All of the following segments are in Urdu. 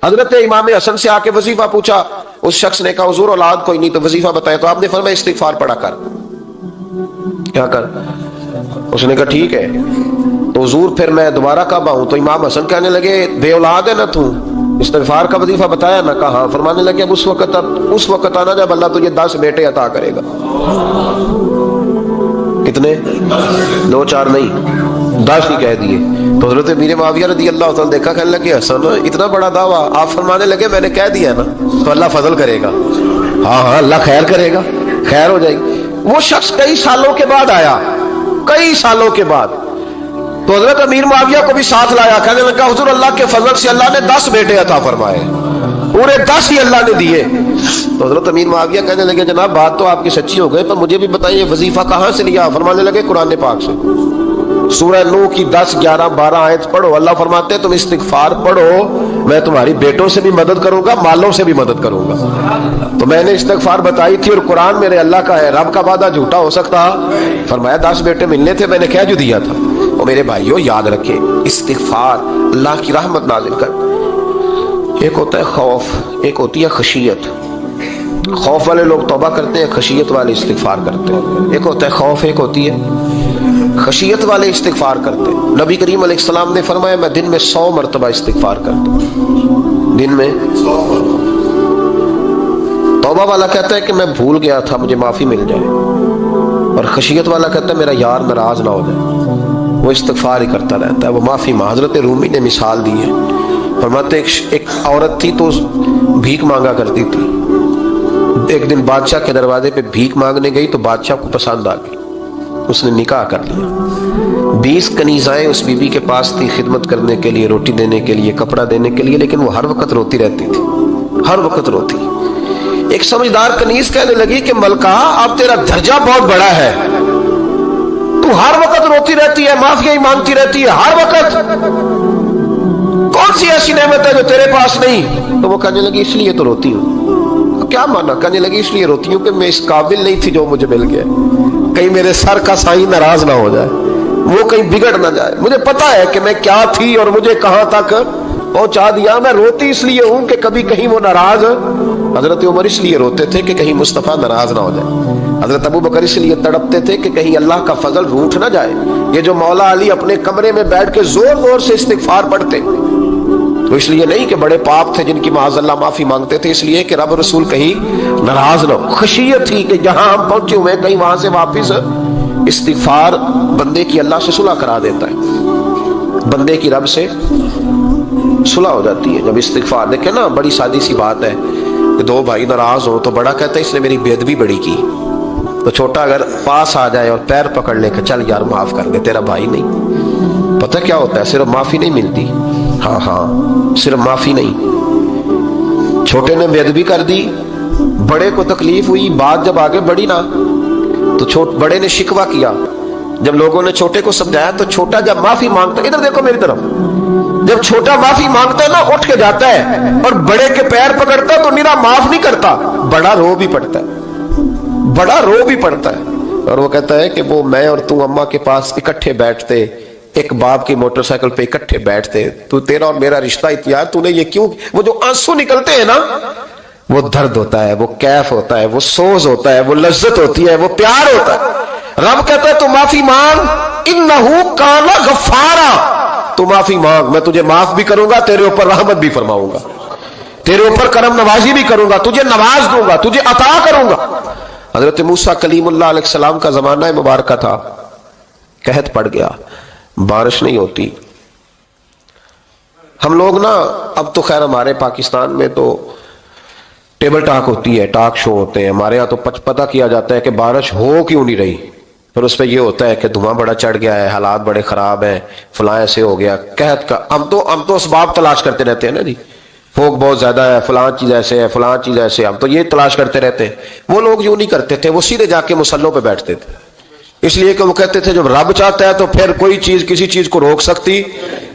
حضرت امام حسن سے آ کے وظیفہ پوچھا، اس شخص نے کہا حضور اولاد کوئی نہیں تو وظیفہ بتائے، تو آپ نے فرمایا استغفار پڑھا کر، کیا کر؟ اس نے کہا ٹھیک ہے۔ تو حضور پھر میں دوبارہ کب آؤں؟ تو امام حسن کہنے لگے بے اولاد ہے نا تو، استغفار کا وظیفہ بتایا نا؟ کہا ہاں۔ فرمانے لگے اب اس وقت آنا جب اللہ تجھے 10 بیٹے عطا کرے گا۔ کتنے؟ 2 4 نہیں، 10 ہی کہہ دیے۔ تو حضرت امیر معاویہ رضی اللہ تعالیٰ دیکھا، کہنے لگے حسن اتنا بڑا دعویٰ؟ آپ فرمانے لگے میں نے کہہ دیا نا تو اللہ فضل کرے گا، ہاں ہاں اللہ خیر کرے گا، خیر ہو جائے گی۔ وہ شخص کئی سالوں کے بعد آیا، کئی سالوں کے بعد، تو حضرت امیر معاویہ کو بھی ساتھ لایا، کہنے لگا حضور اللہ کے فضل سے اللہ نے 10 بیٹے عطا فرمائے، پورے 10 ہی اللہ نے دیے۔ تو حضرت امیر معاویہ کہنے لگے جناب بات تو آپ کی سچی ہو گئی، پر مجھے بھی بتائیے وظیفہ کہاں سے لیا؟ فرمانے لگے قرآن پاک سے، سورہ نوح کی 10 11 12 آیت پڑھو۔ اللہ فرماتے ہیں تم استغفار پڑھو، میں تمہاری بیٹوں سے بھی مدد کروں گا، مالوں سے بھی مدد کروں گا۔ تو میں نے استغفار بتائی تھی، اور قرآن میرے اللہ کا ہے، رب کا وعدہ جھوٹا ہو سکتا؟ فرمایا 10 بیٹے ملنے تھے، میں نے کیا جو دیا تھا۔ اور میرے بھائیوں یاد رکھیں، استغفار اللہ کی رحمت نازل کر۔ ایک ہوتا ہے خوف، ایک ہوتی ہے خشیت۔ خوف والے لوگ توبہ کرتے ہیں، خشیت والے استغفار کرتے ہیں۔ ایک ہوتا ہے خوف، ایک ہوتی ہے خشیت والے استغفار کرتے ہیں۔ نبی کریم علیہ السلام نے فرمایا میں دن میں 100 مرتبہ استغفار کرتا ہوں، دن میں 100 مرتبہ۔ توبہ والا کہتا ہے کہ میں بھول گیا تھا، مجھے معافی مل جائے، اور خشیت والا کہتا ہے میرا یار ناراض نہ ہو جائے، وہ استغفار ہی کرتا رہتا ہے، وہ معافی مانگ۔ حضرت رومی نے مثال دی ہے، فرماتے ایک عورت تھی تو بھیک مانگا کرتی تھی، ایک دن بادشاہ کے دروازے پہ بھیک مانگنے گئی تو بادشاہ کو پسند آ گئی، اس نے نکاح کر لیا۔ 20 کنیزائیں اس بی بی کے پاس تھی خدمت کرنے کے لیے، روٹی دینے کے لیے، کپڑا دینے کے لیے، لیکن وہ ہر وقت روتی رہتی تھی، ہر وقت روتی۔ ایک سمجھدار کنیز کہنے لگی کہ ملکہ اب تیرا درجہ بہت بڑا ہے، تو ہر وقت روتی رہتی ہے، معافیاں ہی مانگتی رہتی ہے ہر وقت، کون سی ایسی نعمت ہے جو تیرے پاس نہیں؟ تو وہ کہنے لگی اس لیے تو روتی ہوں۔ کیا مانا؟ کہنے لگی اس لیے روتی ہوں کہ میں اس قابل نہیں تھی جو مجھے مل گیا، کہیں میرے سر کا سائیں ناراض نہ ہو جائے، وہ کہیں بگڑ نہ جائے، مجھے پتا ہے کہ میں کیا تھی اور مجھے کہاں تک پہنچا دیا، میں روتی اس لیے ہوں کہ کبھی کہیں وہ ناراض۔ حضرت عمر اس لیے روتے تھے کہ کہیں مصطفیٰ ناراض نہ ہو جائے، حضرت ابو بکر اس لیے تڑپتے تھے کہ کہیں اللہ کا فضل روٹھ نہ جائے۔ یہ جو مولا علی اپنے کمرے میں بیٹھ کے زور زور سے استغفار پڑھتے تو اس لیے نہیں کہ بڑے پاپ تھے جن کی معاذ اللہ معافی مانگتے تھے، اس لیے کہ رب رسول کہیں ناراض نہ ہو۔ خشیت تھی کہ جہاں ہم پہنچے ہوئے کہیں وہاں سے واپس۔ استغفار بندے کی اللہ سے صلح کرا دیتا ہے، بندے کی رب سے صلح ہو جاتی ہے جب استغفار۔ دیکھیں نا بڑی سادی سی بات ہے کہ 2 بھائی ناراض ہو تو بڑا کہتا ہے اس نے میری بے ادبی بڑی کی، تو چھوٹا اگر پاس آ جائے اور پیر پکڑ لے کہ چل یار معاف کر دے، تیرا بھائی نہیں۔ پتہ کیا ہوتا ہے؟ صرف معافی نہیں ملتی، ہاں ہاں صرف معافی نہیں، چھوٹے نے بے ادبی کر دی، بڑے کو تکلیف ہوئی، بات جب آگے بڑھی نا تو بڑے نے شکوہ کیا، جب لوگوں نے چھوٹے کو سمجھایا تو چھوٹا جب معافی مانگتا ہے، ادھر دیکھو میری طرف، جب چھوٹا معافی مانگتا ہے نا اٹھ کے جاتا ہے اور بڑے کے پیر پکڑتا ہے تو میرا معاف نہیں کرتا، بڑا رو بھی پڑتا ہے، بڑا رو بھی پڑتا ہے، اور وہ کہتا ہے کہ وہ میں اور تو اماں کے پاس اکٹھے بیٹھتے، ایک باپ کی موٹر سائیکل پہ اکٹھے بیٹھتے، تو تیرا اور میرا رشتہ اتیار تو نے یہ کیوں؟ وہ جو آنسو نکلتے ہیں نا وہ درد ہوتا ہے، وہ کیف ہوتا ہے، وہ سوز ہوتا ہے، وہ لذت ہوتی ہے، وہ پیار ہوتا ہے۔ رب کہتا ہے تو معافی مانگ، انہو کان غفارا، تو معافی مانگ، میں تجھے معاف بھی کروں گا، تیرے اوپر رحمت بھی فرماؤں گا، تیرے اوپر کرم نوازی بھی کروں گا، تجھے نواز دوں گا، تجھے عطا کروں گا۔ حضرت موسیٰ کلیم اللہ علیہ السلام کا زمانہ مبارکہ تھا، قحط پڑ گیا، بارش نہیں ہوتی۔ ہم لوگ نا اب تو خیر ہمارے پاکستان میں تو ٹیبل ٹاک ہوتی ہے، ٹاک شو ہوتے ہیں، ہمارے ہاں تو پتہ کیا جاتا ہے کہ بارش ہو کیوں نہیں رہی، پھر اس پہ یہ ہوتا ہے کہ دھواں بڑا چڑھ گیا ہے، حالات بڑے خراب ہیں، فلاں ایسے ہو گیا قحط کا۔ ہم تو اسباب تلاش کرتے رہتے ہیں نا جی، فوق بہت زیادہ ہے، فلاں چیز ایسے ہے، فلاں چیز ایسے، ہم تو یہ تلاش کرتے رہتے ہیں۔ وہ لوگ یوں نہیں کرتے تھے، وہ سیدھے جا کے مصلوں پہ بیٹھتے تھے، اس لیے کہ وہ کہتے تھے جب رب چاہتا ہے تو پھر کوئی چیز کسی چیز کو روک سکتی،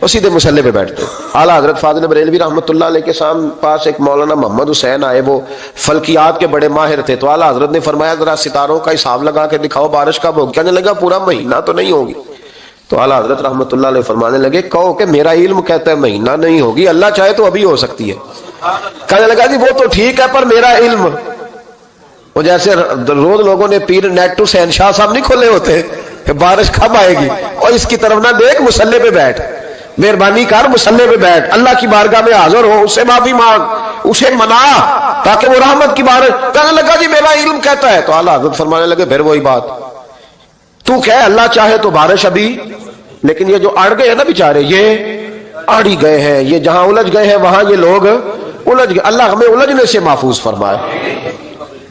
وہ سیدھے مصلے پہ بیٹھتے۔ اعلیٰ حضرت فاضل بریلوی رحمۃ اللہ علیہ کے پاس ایک مولانا محمد حسین آئے، وہ فلکیات کے بڑے ماہر تھے، تو اعلیٰ حضرت نے فرمایا ذرا ستاروں کا حساب لگا کے دکھاؤ بارش کب ہوگی؟ کہنے لگا پورا مہینہ تو نہیں ہوگی، تو اعلیٰ حضرت رحمۃ اللہ علیہ فرمانے لگے کہو کہ میرا علم کہتا ہے مہینہ نہیں ہوگی، اللہ چاہے تو ابھی ہو سکتی ہے۔ کہنے لگا جی وہ تو ٹھیک ہے پر میرا علم، وہ جیسے روز لوگوں نے پیر نیٹ ٹو سین شاہ صاحب نہیں کھولے ہوتے کہ بارش کب آئے گی، اور اس کی طرف نہ دیکھ، مصلے پہ بیٹھ، مہربانی کر مصلے پہ بیٹھ، اللہ کی بارگاہ میں حاضر ہو، اس سے معافی مانگ، اسے منا تاکہ وہ رحمت کی بارش۔ کہنے لگا جی میرا علم کہتا ہے۔ تو اعلیٰ حضرت فرمانے لگے پھر وہی بات، تو کہ اللہ چاہے تو بارش ابھی، لیکن یہ جو اڑ گئے ہیں نا بیچارے، یہ اڑ ہی گئے ہیں، یہ جہاں الجھ گئے ہیں وہاں یہ لوگ الجھ گئے، اللہ ہمیں الجھنے سے محفوظ فرمائے۔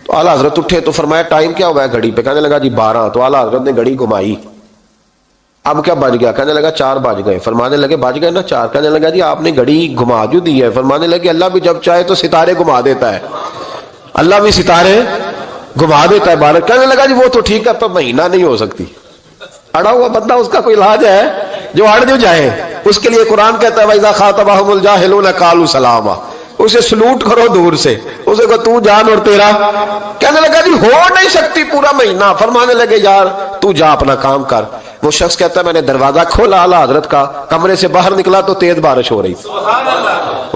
تو اعلیٰ حضرت اٹھے تو فرمایا ٹائم کیا ہوا ہے گھڑی پہ؟ کہنے لگا جی 12۔ تو اعلیٰ حضرت نے گھڑی گھمائی، اب کیا بج گیا؟ کہنے لگا 4 بج گئے۔ فرمانے لگے بج گئے نا 4؟ کہنے لگا جی آپ نے گھڑی گھما جو دی ہے۔ فرمانے لگے اللہ بھی جب چاہے تو ستارے گھما دیتا ہے، اللہ بھی ستارے گھما دیتا ہے بارش۔ کہنے لگا جی وہ تو ٹھیک ہے پر مہینہ نہیں ہو سکتی۔ اڑا ہوا بندہ، اس کا کوئی علاج ہے جو اڑ جو جائے، اس کے لیے قرآن کہتا ہے وَإِذَا خَاطَبَهُمُ الْجَاهِلُونَ قَالُوا سَلَامًا، اسے سلوٹ کرو دور سے، اسے کو تو جان اور تیرا۔ کہنے لگا جی ہو نہیں سکتی پورا مہینہ۔ فرمانے لگے یار تو جا اپنا کام کر۔ وہ شخص کہتا ہے میں نے دروازہ کھولا اعلیٰ حضرت کا، کمرے سے باہر نکلا تو تیز بارش ہو رہی،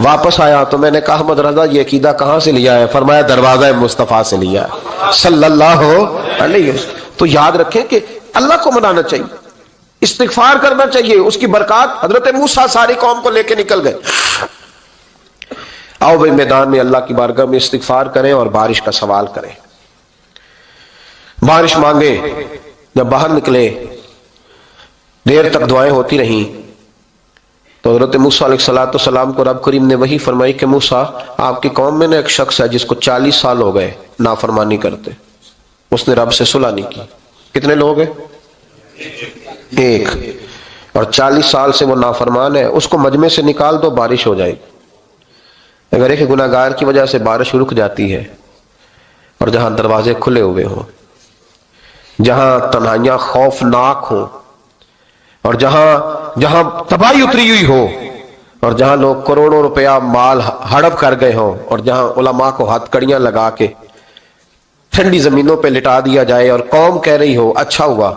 واپس آیا تو میں نے کہا احمد رضا یہ عقیدہ کہاں سے لیا ہے؟ فرمایا دروازہ مصطفیٰ سے لیا ہے صلی اللہ علیہ وسلم۔ تو یاد رکھیں کہ اللہ کو منانا چاہیے، استغفار کرنا چاہیے، اس کی برکات۔ حضرت موسیٰ ساری قوم کو لے کے نکل گئے۔ آؤ بھائی میدان میں اللہ کی بارگاہ میں استغفار کریں اور بارش کا سوال کریں، بارش مانگے۔ جب باہر نکلے دیر تک دعائیں ہوتی رہیں تو حضرت موسیٰ علیہ السلام کو رب کریم نے وحی فرمائی کہ موسیٰ آپ کی قوم میں نے ایک شخص ہے جس کو 40 سال ہو گئے نافرمانی کرتے، اس نے رب سے صلح نہیں کی۔ کتنے لوگ ہیں؟ ایک، اور 40 سال سے وہ نافرمان ہے، اس کو مجمع سے نکال دو بارش ہو جائے گی۔ اگر ایک گناہگار کی وجہ سے بارش رک جاتی ہے، اور جہاں دروازے کھلے ہوئے ہوں، جہاں تنہائیاں خوفناک ہوں، اور جہاں تباہی اتری ہوئی ہو، اور جہاں لوگ کروڑوں روپیہ مال ہڑپ کر گئے ہوں، اور جہاں علماء کو ہاتھ کڑیاں لگا کے ٹھنڈی زمینوں پہ لٹا دیا جائے، اور قوم کہہ رہی ہو اچھا ہوا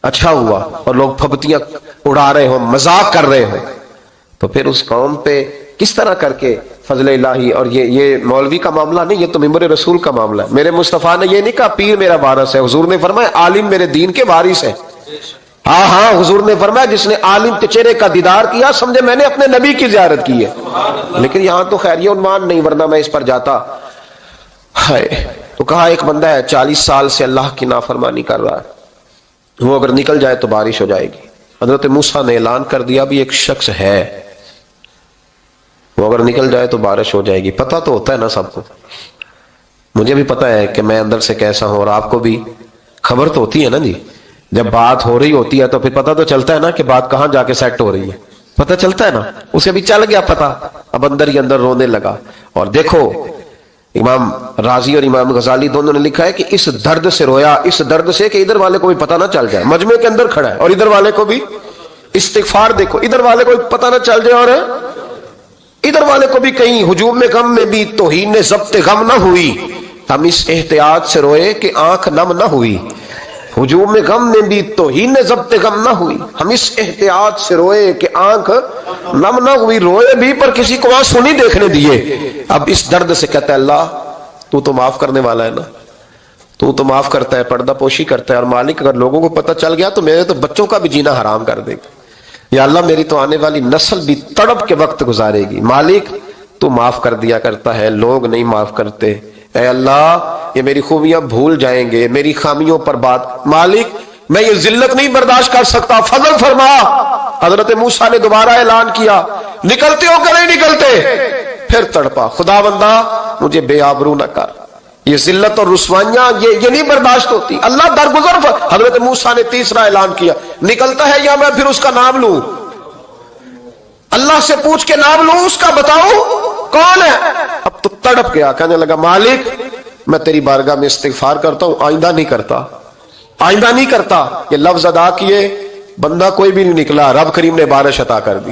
اچھا ہوا، اور لوگ پھبتیاں اڑا رہے ہوں، مذاق کر رہے ہوں، تو پھر اس قوم پہ کس طرح کر کے فضل الہی۔ اور یہ مولوی کا معاملہ نہیں، یہ تو ممبر رسول کا معاملہ ہے۔ میرے مصطفیٰ نے یہ نہیں کہا پیر میرا وارث ہے، حضور نے فرمایا عالم میرے دین کے وارث ہے۔ ہاں حضور نے فرمایا جس نے عالم کے چہرے کا دیدار کیا سمجھے میں نے اپنے نبی کی زیارت کی ہے۔ لیکن یہاں تو خیر یہ عنوان نہیں، ورنہ میں اس پر جاتا۔ تو کہا ایک بندہ ہے 40 سال سے اللہ کی نافرمانی کر رہا ہے، وہ اگر نکل جائے تو بارش ہو جائے گی۔ حضرت موسیٰ نے اعلان کر دیا بھی ایک شخص ہے، وہ اگر نکل جائے تو بارش ہو جائے گی۔ پتہ تو ہوتا ہے نا سب کو، مجھے بھی پتہ ہے کہ میں اندر سے کیسا ہوں، اور آپ کو بھی خبر تو ہوتی ہے نا جی۔ جب بات ہو رہی ہوتی ہے تو پھر پتہ تو چلتا ہے نا کہ بات کہاں جا کے سیٹ ہو رہی ہے، پتہ چلتا ہے نا۔ اسے بھی چل گیا پتہ، اب اندر ہی اندر رونے لگا۔ اور دیکھو امام رازی اور امام غزالی دونوں نے لکھا ہے کہ اس درد سے رویا، اس درد سے کہ ادھر والے کو بھی پتہ نہ چل جائے، مجمع کے اندر کھڑا ہے اور ادھر والے کو بھی استغفار، دیکھو ادھر والے کو بھی پتہ نہ چل جائے، اور ادھر والے کو بھی کہیں ہجوم غم میں بھی توہین ضبط غم نہ ہوئی، ہم اس احتیاط سے روئے کہ آنکھ نم نہ ہوئی۔ ہجوم غم میں بھی توہین ضبط غم نہ ہوئی، ہم اس احتیاط سے روئے کہ آنکھ نم نہ ہوئی، روئے بھی پر کسی کو آنسو نہیں دیکھنے دیے۔ اب اس درد سے کہتا ہے اللہ تو تو معاف کرنے والا ہے نا، تو معاف کرتا ہے، پردہ پوشی کرتا ہے، اور مالک اگر لوگوں کو پتہ چل گیا تو میرے تو بچوں کا بھی جینا حرام کر دے گا، یا اللہ میری تو آنے والی نسل بھی تڑپ کے وقت گزارے گی۔ مالک تو معاف کر دیا کرتا ہے، لوگ نہیں معاف کرتے، اے اللہ یہ میری خوبیاں بھول جائیں گے، میری خامیوں پر بات، مالک میں یہ ذلت نہیں برداشت کر سکتا، فضل فرما۔ حضرت موسیٰ نے دوبارہ اعلان کیا نکلتے ہو کہ نہیں نکلتے؟ پھر تڑپا، خدا بندہ مجھے بے آبرو نہ کر، یہ ذلت اور رسوائیاں یہ نہیں برداشت ہوتی، اللہ درگزر۔ حضرت موسیٰ نے تیسرا اعلان کیا نکلتا ہے یا میں پھر اس کا نام لوں، اللہ سے پوچھ کے نام لوں اس کا، بتاؤ کون ہے؟ اب تو تڑپ گیا، کہنے لگا مالک میں تیری بارگاہ میں استغفار کرتا ہوں، آئندہ نہیں کرتا، آئندہ نہیں کرتا۔ یہ لفظ ادا کیے، بندہ کوئی بھی نہیں نکلا، رب کریم نے بارش عطا کر دی۔